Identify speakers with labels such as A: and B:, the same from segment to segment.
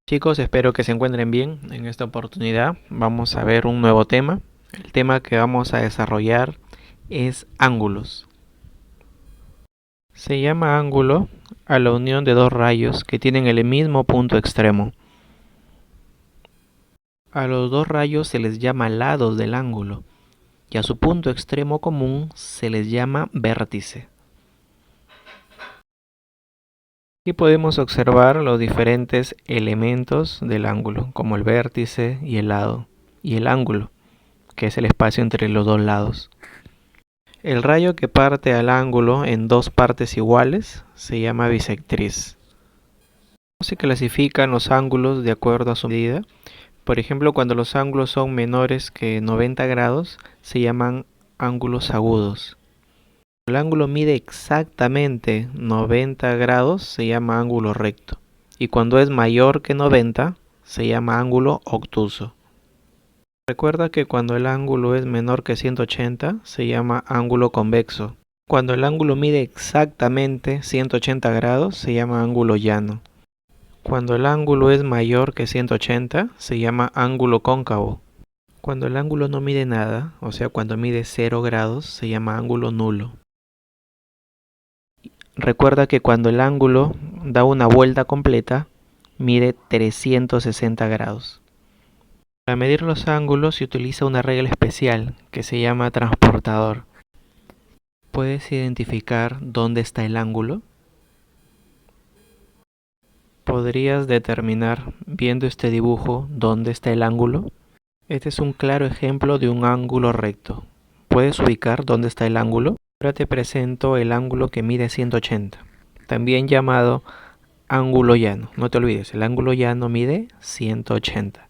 A: Chicos, espero que se encuentren bien. En esta oportunidad vamos a ver un nuevo tema. El tema que vamos a desarrollar es ángulos. Se llama ángulo a la unión de dos rayos que tienen el mismo punto extremo. A los dos rayos se les llama lados del ángulo y a su punto extremo común se les llama vértice. Aquí podemos observar los diferentes elementos del ángulo, como el vértice y el lado, y el ángulo, que es el espacio entre los dos lados. El rayo que parte al ángulo en dos partes iguales se llama bisectriz. Se clasifican los ángulos de acuerdo a su medida. Por ejemplo, cuando los ángulos son menores que 90 grados, se llaman ángulos agudos. El ángulo mide exactamente 90 grados, se llama ángulo recto. Y cuando es mayor que 90, se llama ángulo obtuso. Recuerda que cuando el ángulo es menor que 180, se llama ángulo convexo. Cuando el ángulo mide exactamente 180 grados, se llama ángulo llano. Cuando el ángulo es mayor que 180, se llama ángulo cóncavo. Cuando el ángulo no mide nada, o sea, cuando mide 0 grados, se llama ángulo nulo. Recuerda que cuando el ángulo da una vuelta completa, mide 360 grados. Para medir los ángulos se utiliza una regla especial que se llama transportador. ¿Puedes identificar dónde está el ángulo? ¿Podrías determinar, viendo este dibujo, dónde está el ángulo? Este es un claro ejemplo de un ángulo recto. ¿Puedes ubicar dónde está el ángulo? Ahora te presento el ángulo que mide 180, también llamado ángulo llano. No te olvides, el ángulo llano mide 180.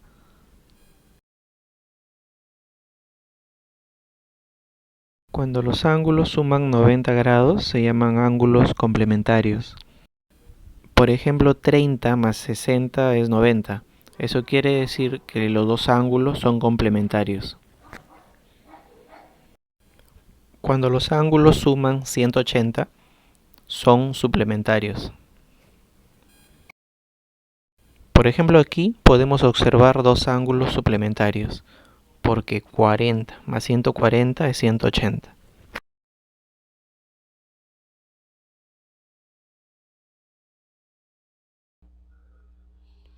A: Cuando los ángulos suman 90 grados se llaman ángulos complementarios. Por ejemplo, 30 más 60 es 90. Eso quiere decir que los dos ángulos son complementarios. Cuando los ángulos suman 180, son suplementarios. Por ejemplo, aquí podemos observar dos ángulos suplementarios, porque 40 más 140 es 180.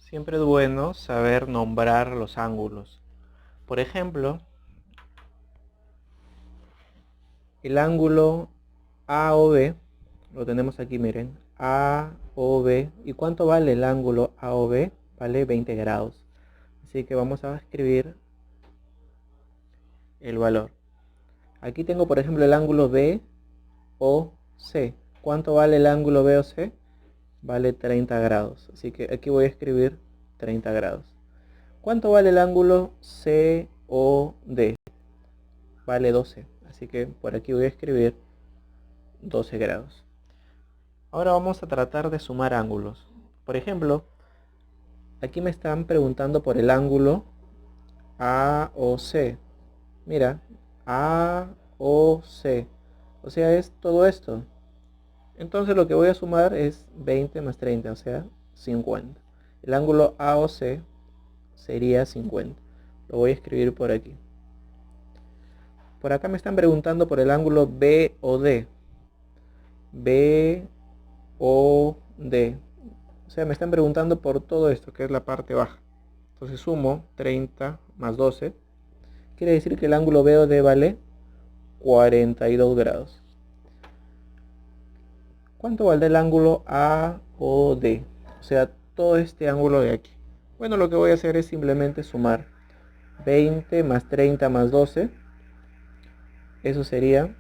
A: Siempre es bueno saber nombrar los ángulos. Por ejemplo, el ángulo AOB, lo tenemos aquí, miren, AOB. ¿Y cuánto vale el ángulo AOB? Vale 20 grados. Así que vamos a escribir el valor. Aquí tengo, por ejemplo, el ángulo BOC. ¿Cuánto vale el ángulo BOC? Vale 30 grados. Así que aquí voy a escribir 30 grados. ¿Cuánto vale el ángulo COD? Vale 12. Así que por aquí voy a escribir 12 grados. Ahora vamos a tratar de sumar ángulos. Por ejemplo, aquí me están preguntando por el ángulo AOC. Mira, AOC. O sea, es todo esto. Entonces lo que voy a sumar es 20 más 30, o sea, 50. El ángulo AOC sería 50. Lo voy a escribir por aquí. Por acá me están preguntando por el ángulo BOD. BOD. O sea, me están preguntando por todo esto, que es la parte baja. Entonces sumo 30 más 12. Quiere decir que el ángulo BOD vale 42 grados. ¿Cuánto vale el ángulo AOD? O sea, todo este ángulo de aquí. Bueno, lo que voy a hacer es simplemente sumar 20 más 30 más 12. Eso sería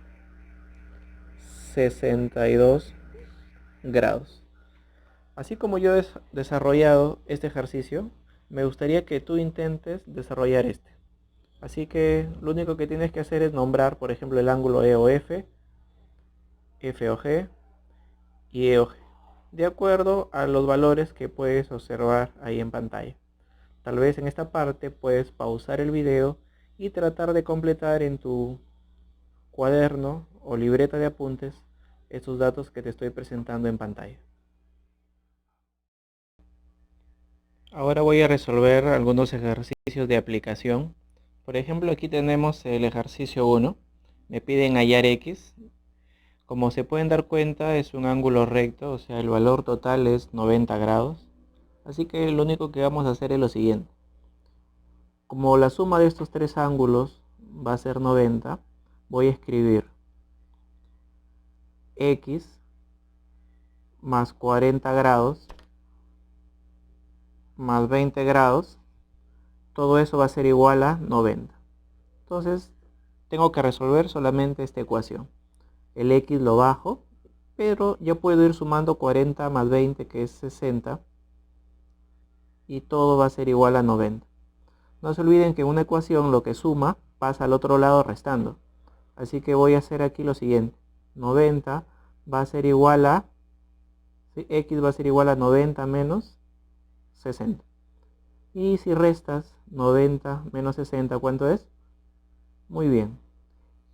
A: 62 grados. Así como yo he desarrollado este ejercicio, me gustaría que tú intentes desarrollar este. Así que lo único que tienes que hacer es nombrar, por ejemplo, el ángulo EOF, FOG y EOG, de acuerdo a los valores que puedes observar ahí en pantalla. Tal vez en esta parte puedes pausar el video y tratar de completar en tu cuaderno o libreta de apuntes estos datos que te estoy presentando en pantalla. Ahora voy a resolver algunos ejercicios de aplicación. Por ejemplo, aquí tenemos el ejercicio 1. Me piden hallar x. Como se pueden dar cuenta, es un ángulo recto, o sea, el valor total es 90 grados. Así que lo único que vamos a hacer es lo siguiente. Como la suma de estos tres ángulos va a ser 90, voy a escribir x más 40 grados más 20 grados. Todo eso va a ser igual a 90. Entonces, tengo que resolver solamente esta ecuación. El x lo bajo, pero ya puedo ir sumando 40 más 20, que es 60. Y todo va a ser igual a 90. No se olviden que en una ecuación lo que suma pasa al otro lado restando. Así que voy a hacer aquí lo siguiente. 90 va a ser igual a... ¿sí? X va a ser igual a 90 menos 60. Y si restas 90 menos 60, ¿cuánto es? Muy bien.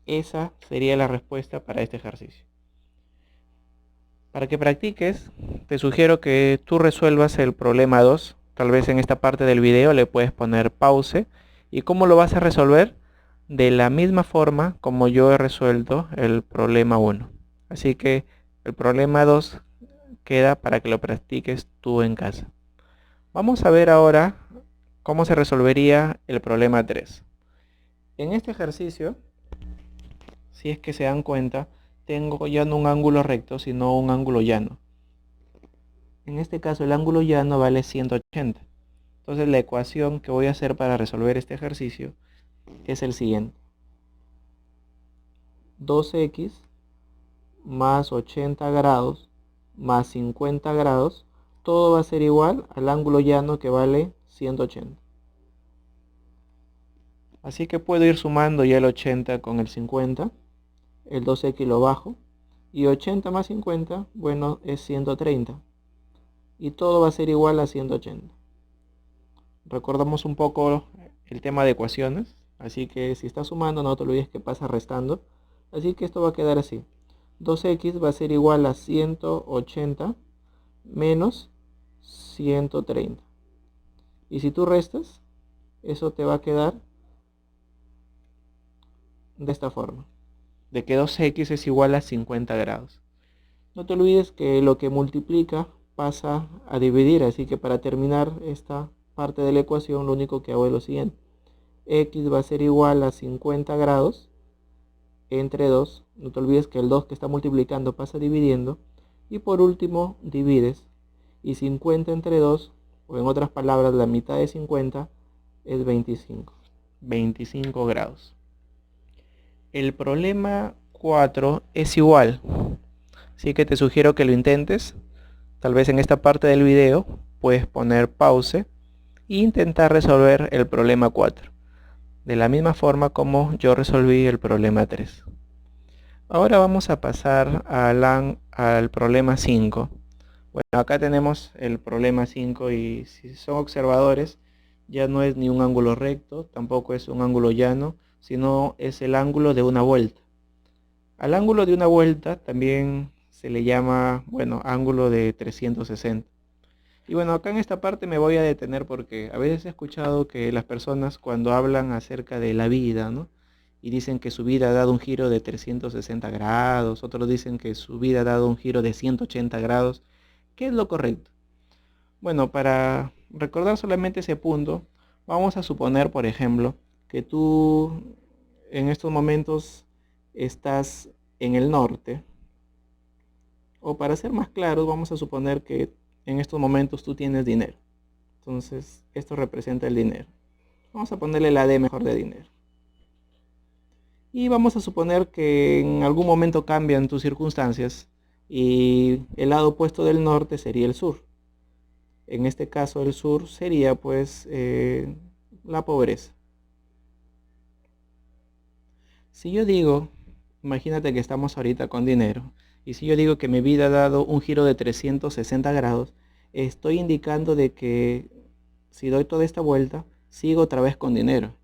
A: Esa sería la respuesta para este ejercicio. Para que practiques, te sugiero que tú resuelvas el problema 2. Tal vez en esta parte del video le puedes poner pause. ¿Y cómo lo vas a resolver? De la misma forma como yo he resuelto el problema 1. Así que el problema 2 queda para que lo practiques tú en casa. Vamos a ver ahora cómo se resolvería el problema 3. En este ejercicio, si es que se dan cuenta, tengo ya no un ángulo recto, sino un ángulo llano. En este caso el ángulo llano vale 180. Entonces la ecuación que voy a hacer para resolver este ejercicio es el siguiente. 2x más 80 grados más 50 grados, todo va a ser igual al ángulo llano que vale 180. Así que puedo ir sumando ya el 80 con el 50, el 2x lo bajo, y 80 más 50, bueno, es 130. Y todo va a ser igual a 180. Recordamos un poco el tema de ecuaciones, así que si estás sumando no te olvides que pasa restando. Así que esto va a quedar así. 2x va a ser igual a 180 menos 130. Y si tú restas, eso te va a quedar de esta forma. De que 2x es igual a 50 grados. No te olvides que lo que multiplica pasa a dividir, así que para terminar esta parte de la ecuación lo único que hago es lo siguiente. X va a ser igual a 50 grados entre 2. No te olvides que el 2 que está multiplicando pasa dividiendo. Y por último divides. Y 50 entre 2, o en otras palabras la mitad de 50 es 25. 25 grados. El problema 4 es igual. Así que te sugiero que lo intentes. Tal vez en esta parte del video puedes poner pause e intentar resolver el problema 4. De la misma forma como yo resolví el problema 3. Ahora vamos a pasar al problema 5. Bueno, acá tenemos el problema 5 y si son observadores, ya no es ni un ángulo recto, tampoco es un ángulo llano, sino es el ángulo de una vuelta. Al ángulo de una vuelta también se le llama, bueno, ángulo de 360. Y bueno, acá en esta parte me voy a detener porque a veces he escuchado que las personas cuando hablan acerca de la vida, ¿no? Y dicen que su vida ha dado un giro de 360 grados, otros dicen que su vida ha dado un giro de 180 grados. ¿Qué es lo correcto? Bueno, para recordar solamente ese punto, vamos a suponer, por ejemplo, que tú en estos momentos estás en el norte. O para ser más claros, vamos a suponer que en estos momentos tú tienes dinero. Entonces, esto representa el dinero. Vamos a ponerle la D mejor de dinero. Y vamos a suponer que en algún momento cambian tus circunstancias y el lado opuesto del norte sería el sur. En este caso el sur sería pues la pobreza. Si yo digo, imagínate que estamos ahorita con dinero, y si yo digo que mi vida ha dado un giro de 360 grados, estoy indicando de que si doy toda esta vuelta, sigo otra vez con dinero.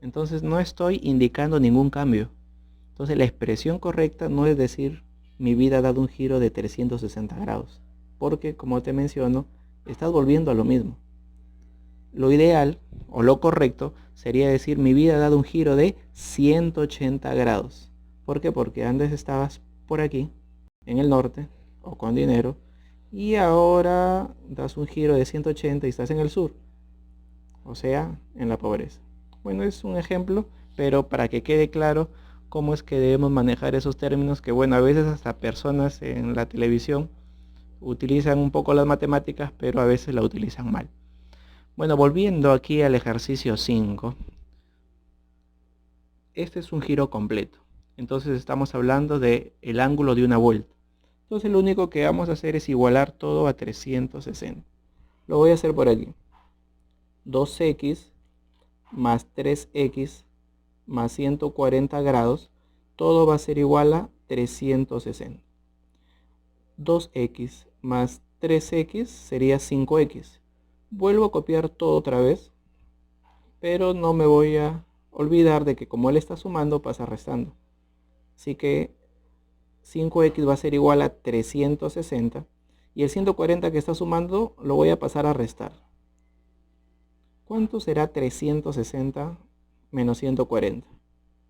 A: Entonces no estoy indicando ningún cambio. Entonces la expresión correcta no es decir mi vida ha dado un giro de 360 grados, porque como te menciono, estás volviendo a lo mismo. Lo ideal o lo correcto sería decir mi vida ha dado un giro de 180 grados. ¿Por qué? Porque antes estabas por aquí, en el norte o con dinero, y ahora das un giro de 180 y estás en el sur, o sea, en la pobreza. Bueno, es un ejemplo, pero para que quede claro cómo es que debemos manejar esos términos que, bueno, a veces hasta personas en la televisión utilizan un poco las matemáticas, pero a veces la utilizan mal. Bueno, volviendo aquí al ejercicio 5, este es un giro completo. Entonces estamos hablando de el ángulo de una vuelta. Entonces lo único que vamos a hacer es igualar todo a 360. Lo voy a hacer por aquí. 2x más 3x más 140 grados, todo va a ser igual a 360. 2x más 3x sería 5x. Vuelvo a copiar todo otra vez, pero no me voy a olvidar de que como él está sumando, pasa restando. Así que 5x va a ser igual a 360 y el 140 que está sumando lo voy a pasar a restar. ¿Cuánto será 360 menos 140?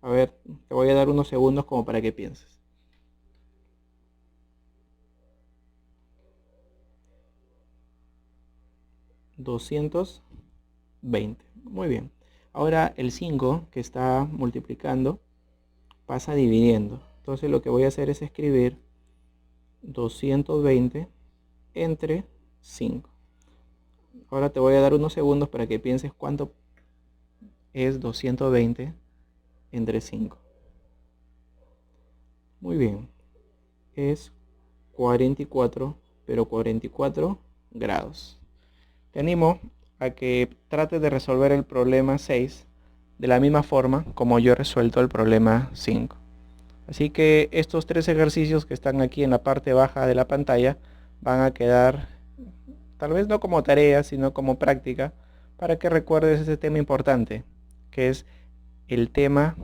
A: A ver, te voy a dar unos segundos como para que pienses. $220. Muy bien. Ahora el 5 que está multiplicando pasa dividiendo. Entonces lo que voy a hacer es escribir 220 entre 5. Ahora te voy a dar unos segundos para que pienses cuánto es 220 entre 5. Muy bien. Es 44, pero 44 grados. Te animo a que trates de resolver el problema 6 de la misma forma como yo he resuelto el problema 5. Así que estos 3 ejercicios que están aquí en la parte baja de la pantalla van a quedar tal vez no como tarea, sino como práctica para que recuerdes ese tema importante, que es el tema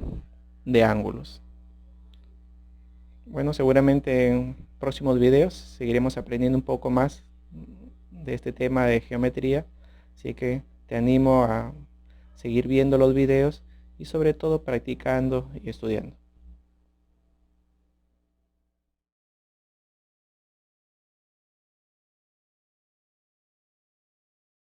A: de ángulos. Bueno, seguramente en próximos videos seguiremos aprendiendo un poco más de este tema de geometría, así que te animo a seguir viendo los videos y sobre todo practicando y estudiando.